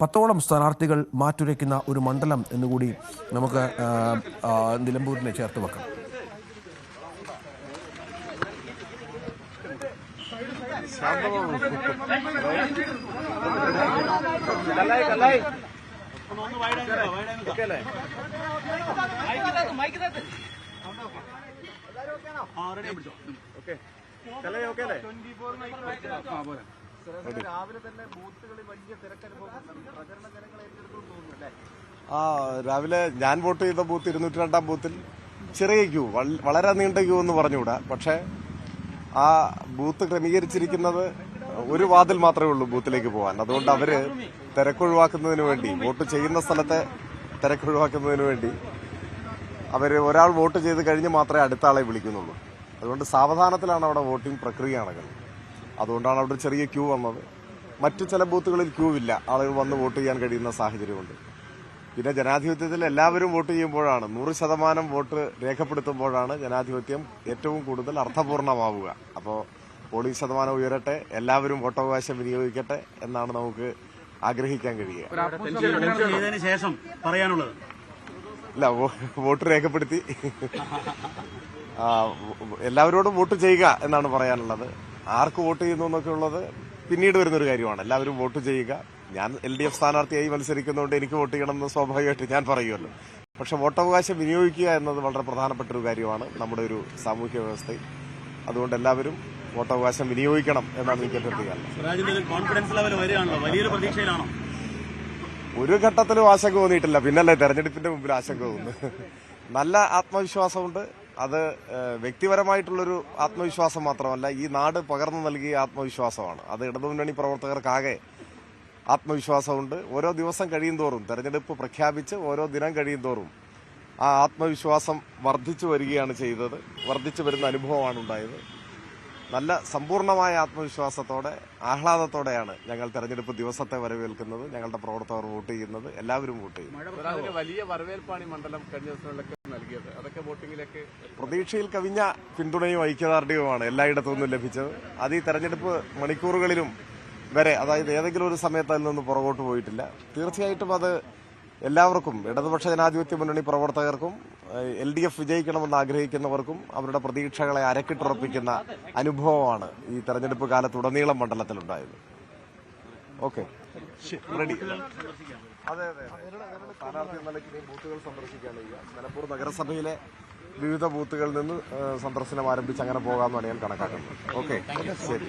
10ഓളം സ്ഥാനാർത്ഥികൾ മാറ്റുരയ്ക്കുന്ന ഒരു മണ്ഡലം എന്നുകൂടി നമുക്ക് നിലമ്പൂരിനെ ചേർത്ത് വെക്കാം. രാവിലെ ഞാൻ വോട്ട് ചെയ്ത ബൂത്ത് 202-ാം ബൂത്തിൽ ചെറിയ ക്യൂ, വളരെ നീണ്ട ക്യൂ എന്ന് പറഞ്ഞുകൂടാ. പക്ഷേ ആ ബൂത്ത് ക്രമീകരിച്ചിരിക്കുന്നത് ഒരു വാതിൽ മാത്രമേ ഉള്ളൂ ബൂത്തിലേക്ക് പോകാൻ. അതുകൊണ്ട് അവര് തിരക്കൊഴിവാക്കുന്നതിന് വേണ്ടി, വോട്ട് ചെയ്യുന്ന സ്ഥലത്തെ തിരക്കൊഴിവാക്കുന്നതിന് വേണ്ടി ഒരാൾ വോട്ട് ചെയ്ത് കഴിഞ്ഞ് മാത്രമേ അടുത്ത ആളെ വിളിക്കുന്നുള്ളൂ. അതുകൊണ്ട് സാവധാനത്തിലാണ് അവിടെ വോട്ടിംഗ് പ്രക്രിയ നടക്കുന്നത്. അതുകൊണ്ടാണ് അവിടെ ചെറിയ ക്യൂ വന്നത്. മറ്റു ചില ബൂത്തുകളിൽ ക്യൂ ഇല്ല, ആളുകൾ വന്ന് വോട്ട് ചെയ്യാൻ കഴിയുന്ന സാഹചര്യമുണ്ട്. പിന്നെ ജനാധിപത്യത്തിൽ എല്ലാവരും വോട്ട് ചെയ്യുമ്പോഴാണ്, 100% വോട്ട് രേഖപ്പെടുത്തുമ്പോഴാണ് ജനാധിപത്യം ഏറ്റവും കൂടുതൽ അർത്ഥപൂർണമാവുക. അപ്പോൾ പോളിംഗ് ശതമാനം ഉയരട്ടെ, എല്ലാവരും വോട്ടവകാശം വിനിയോഗിക്കട്ടെ എന്നാണ് നമുക്ക് ആഗ്രഹിക്കാൻ കഴിയുക. ഇല്ല, വോട്ട് രേഖപ്പെടുത്തി എല്ലാവരോടും വോട്ട് ചെയ്യുക എന്നാണ് പറയാനുള്ളത്. ആർക്ക് വോട്ട് ചെയ്യുന്നു എന്നൊക്കെ ഉള്ളത് പിന്നീട് വരുന്നൊരു കാര്യമാണ്. എല്ലാവരും വോട്ട് ചെയ്യുക. ഞാൻ LDF സ്ഥാനാർത്ഥിയായി മത്സരിക്കുന്നതുകൊണ്ട് എനിക്ക് വോട്ട് ചെയ്യണമെന്ന് സ്വാഭാവികമായിട്ട് ഞാൻ പറയുമല്ലോ. പക്ഷെ വോട്ടവകാശം വിനിയോഗിക്കുക എന്നത് വളരെ പ്രധാനപ്പെട്ട ഒരു കാര്യമാണ് നമ്മുടെ ഒരു സാമൂഹ്യ വ്യവസ്ഥയിൽ. അതുകൊണ്ട് എല്ലാവരും വോട്ടവകാശം വിനിയോഗിക്കണം എന്നാണ് എനിക്ക് അഭ്യർത്ഥിക്കാനുള്ളത്. ഒരു ഘട്ടത്തിലും ആശങ്ക തോന്നിയിട്ടില്ല, പിന്നല്ലേ തെരഞ്ഞെടുപ്പിന്റെ മുമ്പിൽ ആശങ്ക തോന്നുന്നു. നല്ല ആത്മവിശ്വാസമുണ്ട്. അത് വ്യക്തിപരമായിട്ടുള്ളൊരു ആത്മവിശ്വാസം മാത്രമല്ല, ഈ നാട് പകർന്നു നൽകിയ ആത്മവിശ്വാസമാണ്. അത് ഇടതുമുന്നണി പ്രവർത്തകർക്കാകെ ആത്മവിശ്വാസമുണ്ട്. ഓരോ ദിവസം കഴിയും തോറും, തെരഞ്ഞെടുപ്പ് പ്രഖ്യാപിച്ച് ഓരോ ദിനം കഴിയും തോറും ആ ആത്മവിശ്വാസം വർദ്ധിച്ചു വരികയാണ് ചെയ്തത്. വർദ്ധിച്ചു വരുന്ന അനുഭവമാണ് ഉണ്ടായത്. നല്ല സമ്പൂർണമായ ആത്മവിശ്വാസത്തോടെ, ആഹ്ലാദത്തോടെയാണ് ഞങ്ങൾ തെരഞ്ഞെടുപ്പ് ദിവസത്തെ വരവേൽക്കുന്നത്. ഞങ്ങളുടെ പ്രവർത്തകർ വോട്ട് ചെയ്യുന്നത്, എല്ലാവരും വോട്ട് ചെയ്യുന്നത്. വലിയ വരവേൽപ്പാണ് ഈ മണ്ഡലം കഴിഞ്ഞ ദിവസങ്ങളിലൊക്കെ നൽകിയത്. അതൊക്കെ വോട്ടിംഗിലേക്ക് പ്രതീക്ഷയിൽ കവിഞ്ഞ പിന്തുണയും ഐക്യദാർഢ്യവുമാണ് എല്ലായിടത്തു നിന്നും ലഭിച്ചത്. അത് ഈ തെരഞ്ഞെടുപ്പ് മണിക്കൂറുകളിലും വരെ, അതായത് ഏതെങ്കിലും ഒരു സമയത്ത് അതിൽ നിന്ന് പുറകോട്ട് പോയിട്ടില്ല. തീർച്ചയായിട്ടും അത് എല്ലാവർക്കും, ഇടതുപക്ഷ ജനാധിപത്യ മുന്നണി പ്രവർത്തകർക്കും LDF വിജയിക്കണമെന്ന് ആഗ്രഹിക്കുന്നവർക്കും അവരുടെ പ്രതീക്ഷകളെ അരക്കിട്ടുറപ്പിക്കുന്ന അനുഭവമാണ് ഈ തെരഞ്ഞെടുപ്പ് കാലത്തുടനീളം മണ്ഡലത്തിലുണ്ടായത്. Okay, ready. അതെ, സ്ഥാനാർത്ഥി എന്ന നിലയ്ക്ക് ബൂത്തുകൾ സന്ദർശിക്കുകയാണ് ചെയ്യുക. നിലമ്പൂർ നഗരസഭയിലെ വിവിധ ബൂത്തുകളിൽ നിന്ന് സന്ദർശനം ആരംഭിച്ച് അങ്ങനെ പോകാമെന്നാണ് ഞാൻ കണക്കാക്കുന്നത്. ഓക്കെ, ശരി.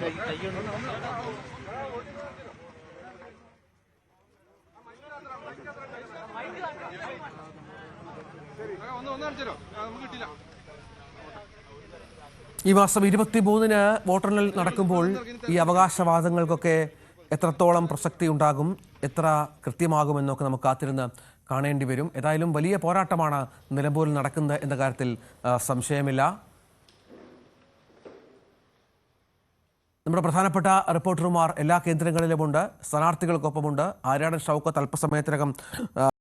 ഈ മാസം 23-ന് വോട്ടെണ്ണൽ നടക്കുമ്പോൾ ഈ അവകാശവാദങ്ങൾക്കൊക്കെ എത്രത്തോളം പ്രസക്തി ഉണ്ടാകും, എത്ര കൃത്യമാകുമെന്നൊക്കെ നമുക്ക് കാത്തിരുന്ന് കാണേണ്ടി വരും. ഏതായാലും വലിയ പോരാട്ടമാണ് നിലമ്പൂരിൽ നടക്കുന്നത് എന്ന കാര്യത്തിൽ സംശയമില്ല. നമ്മുടെ പ്രധാനപ്പെട്ട റിപ്പോർട്ടർമാർ എല്ലാ കേന്ദ്രങ്ങളിലുമുണ്ട്, സ്ഥാനാർത്ഥികൾക്കൊപ്പമുണ്ട്. ആര്യാടൻ ഷൗക്കത്ത് അല്പസമയത്തിനകം